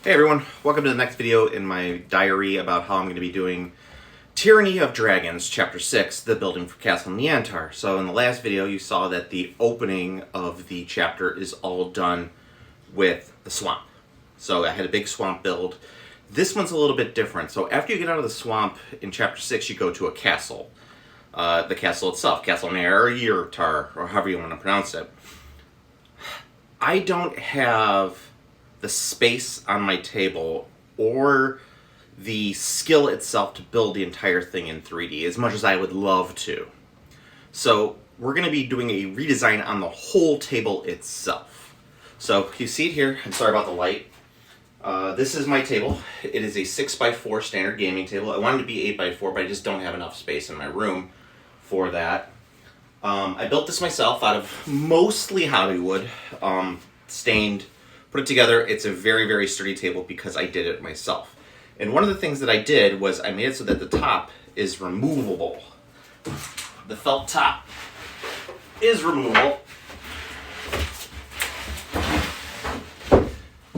Hey everyone, welcome to the next video in my diary about how I'm going to be doing Tyranny of Dragons, Chapter 6, the building for Castle Neantar. So in the last video you saw that the opening of the chapter is all done with the swamp. So I had a big swamp build. This one's a little bit different. So after you get out of the swamp in Chapter 6, you go to a castle. The castle itself, Castle Neantar, or however you want to pronounce it. I don't have the space on my table or the skill itself to build the entire thing in 3D as much as I would love to. So we're going to be doing a redesign on the whole table itself. So you see it here. I'm sorry about the light. This is my table. It is a 6x4 standard gaming table. I wanted to be 8x4, but I just don't have enough space in my room for that. I built this myself out of mostly Hollywood, stained. Put it together. It's a very, very sturdy table because I did it myself. And one of the things that I did was I made it so that the top is removable. The felt top is removable.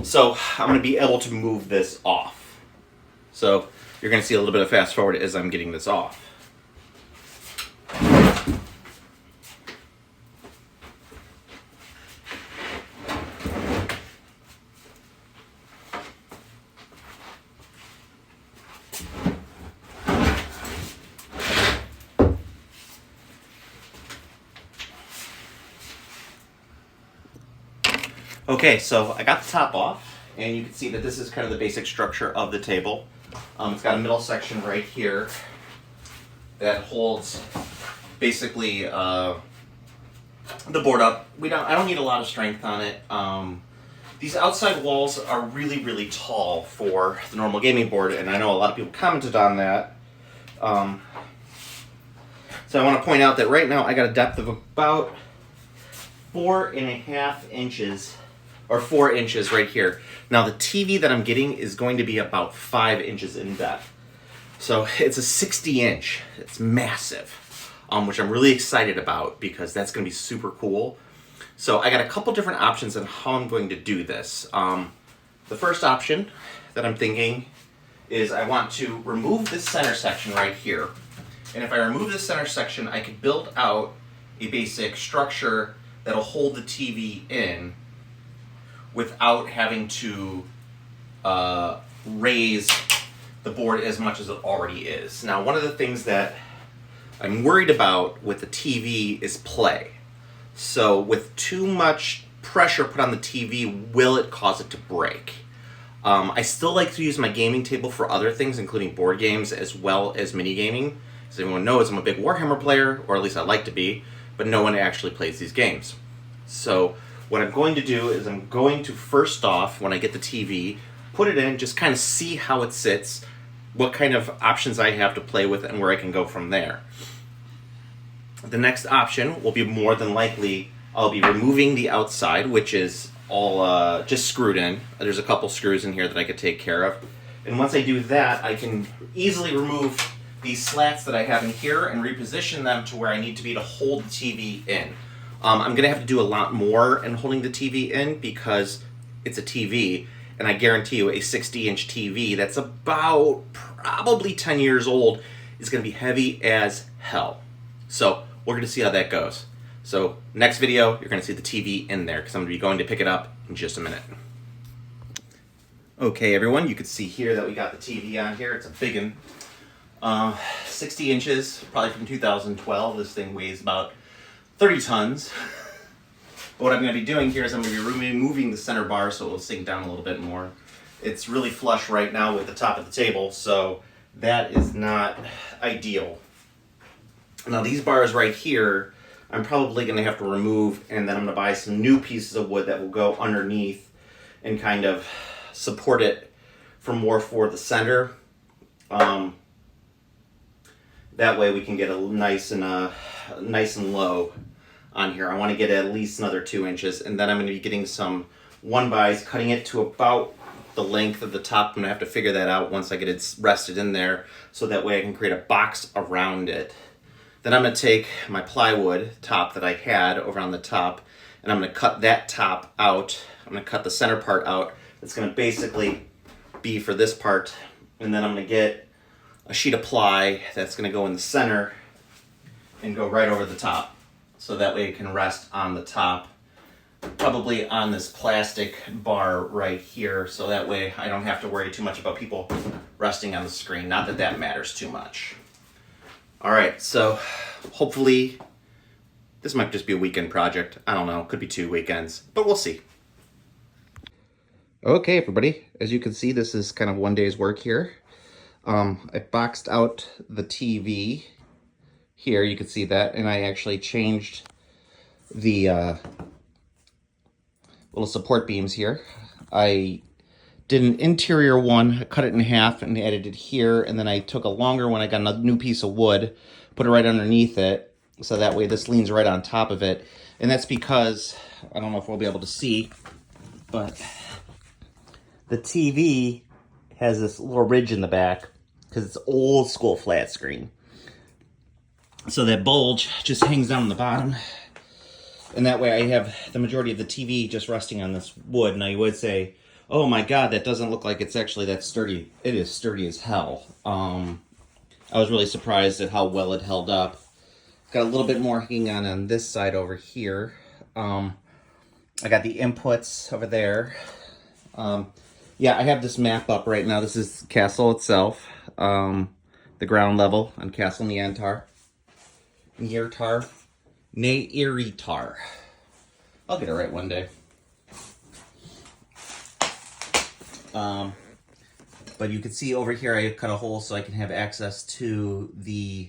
So I'm going to be able to move this off. So you're going to see a little bit of fast forward as I'm getting this off. Okay, so I got the top off, and you can see that this is kind of the basic structure of the table. It's got a middle section right here that holds basically the board up. I don't need a lot of strength on it. These outside walls are really, really tall for the normal gaming board, and I know a lot of people commented on that. So I want to point out that right now I got a depth of about 4.5 inches. Or 4 inches right here. Now the TV that I'm getting is going to be about 5 inches in depth. So it's a 60 inch. It's massive, which I'm really excited about because that's going to be super cool. So I got a couple different options on how I'm going to do this. The first option that I'm thinking is I want to remove this center section right here. And if I remove this center section, I could build out a basic structure that'll hold the TV in without having to raise the board as much as it already is. Now, one of the things that I'm worried about with the TV is play. So with too much pressure put on the TV, will it cause it to break? I still like to use my gaming table for other things, including board games as well as mini gaming. As everyone knows, I'm a big Warhammer player, or at least I like to be, but no one actually plays these games. So what I'm going to do is I'm going to first off, when I get the TV, put it in, just kind of see how it sits, what kind of options I have to play with, and where I can go from there. The next option will be more than likely, I'll be removing the outside, which is all just screwed in. There's a couple screws in here that I could take care of. And once I do that, I can easily remove these slats that I have in here and reposition them to where I need to be to hold the TV in. I'm going to have to do a lot more in holding the TV in because it's a TV, and I guarantee you a 60-inch TV that's about probably 10 years old is going to be heavy as hell. So we're going to see how that goes. So next video, you're going to see the TV in there because I'm going to be going to pick it up in just a minute. Okay, everyone, you can see here that we got the TV on here. It's a big one. 60 inches, probably from 2012. This thing weighs about 30 tons. But what I'm going to be doing here is I'm going to be removing the center bar so it will sink down a little bit more. It's really flush right now with the top of the table, so that is not ideal. Now these bars right here, I'm probably going to have to remove, and then I'm going to buy some new pieces of wood that will go underneath and kind of support it for the center. That way we can get a nice and low on here. I want to get at least another 2 inches, and then I'm going to be getting some 1x, cutting it to about the length of the top. I'm going to have to figure that out once I get it rested in there, so that way I can create a box around it. Then I'm going to take my plywood top that I had over on the top, and I'm going to cut that top out. I'm going to cut the center part out. It's going to basically be for this part. And then I'm going to get a sheet of ply that's going to go in the center and go right over the top. So that way it can rest on the top, probably on this plastic bar right here. So that way I don't have to worry too much about people resting on the screen. Not that that matters too much. All right, so hopefully this might just be a weekend project. I don't know, could be 2 weekends, but we'll see. Okay, everybody, as you can see, this is kind of one day's work here. I boxed out the TV here, you can see that, and I actually changed the little support beams here. I did an interior one, I cut it in half and added it here, and then I took a longer one, I got a new piece of wood, put it right underneath it, so that way this leans right on top of it. And that's because, I don't know if we'll be able to see, but the TV has this little ridge in the back because it's old school flat screen. So that bulge just hangs down the bottom. And that way I have the majority of the TV just resting on this wood. Now you would say, oh my God, that doesn't look like it's actually that sturdy. It is sturdy as hell. I was really surprised at how well it held up. Got a little bit more hanging on this side over here. I got the inputs over there. Yeah, I have this map up right now. This is Castle itself. The ground level on Castle Neantar. Neiritar. I'll get it right one day. But you can see over here I cut a hole so I can have access to the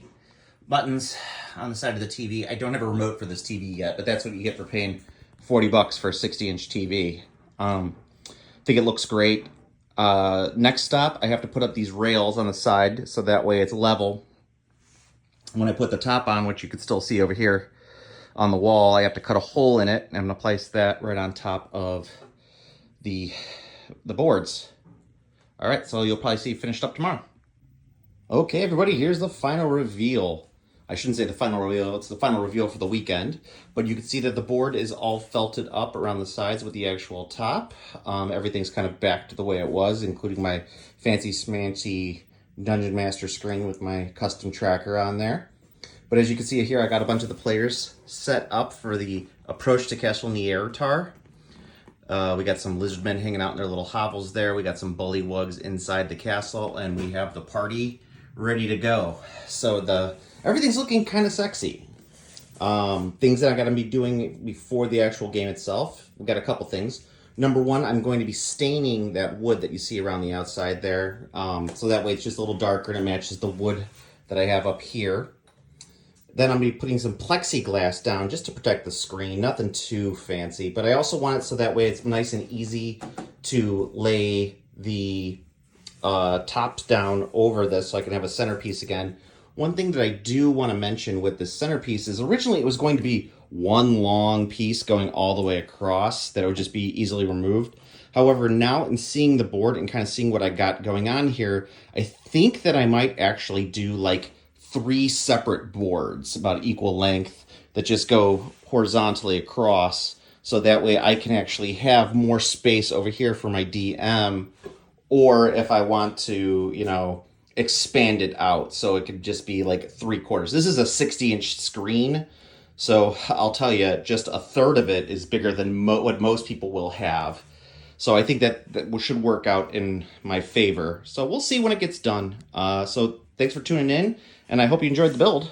buttons on the side of the TV. I don't have a remote for this TV yet, but that's what you get for paying $40 for a 60-inch TV. I think it looks great. Next stop, I have to put up these rails on the side so that way it's level. When I put the top on, which you can still see over here on the wall, I have to cut a hole in it, and I'm going to place that right on top of the boards. All right, so you'll probably see it finished up tomorrow. Okay, everybody, here's the final reveal. I shouldn't say the final reveal, it's the final reveal for the weekend, but you can see that the board is all felted up around the sides with the actual top. Everything's kind of back to the way it was, including my fancy smancy Dungeon Master screen with my custom tracker on there. But as you can see here, I got a bunch of the players set up for the approach to Castle Neantar. We got some lizardmen hanging out in their little hovels there. We got some bullywugs inside the castle, and we have the party ready to go. So everything's looking kind of sexy. Things that I got to be doing before the actual game itself. We've got a couple things. Number one, I'm going to be staining that wood that you see around the outside there. So that way it's just a little darker and it matches the wood that I have up here. Then I'm going to be putting some plexiglass down just to protect the screen. Nothing too fancy. But I also want it so that way it's nice and easy to lay the tops down over this so I can have a centerpiece again. One thing that I do want to mention with this centerpiece is originally it was going to be one long piece going all the way across that would just be easily removed. However, now in seeing the board and kind of seeing what I got going on here, I think that I might actually do like 3 separate boards about equal length that just go horizontally across. So that way I can actually have more space over here for my DM, or if I want to, you know, expand it out so it could just be like 3/4. This is a 60-inch screen, so I'll tell you, just a third of it is bigger than what most people will have. So I think that should work out in my favor. So we'll see when it gets done. So thanks for tuning in, and I hope you enjoyed the build.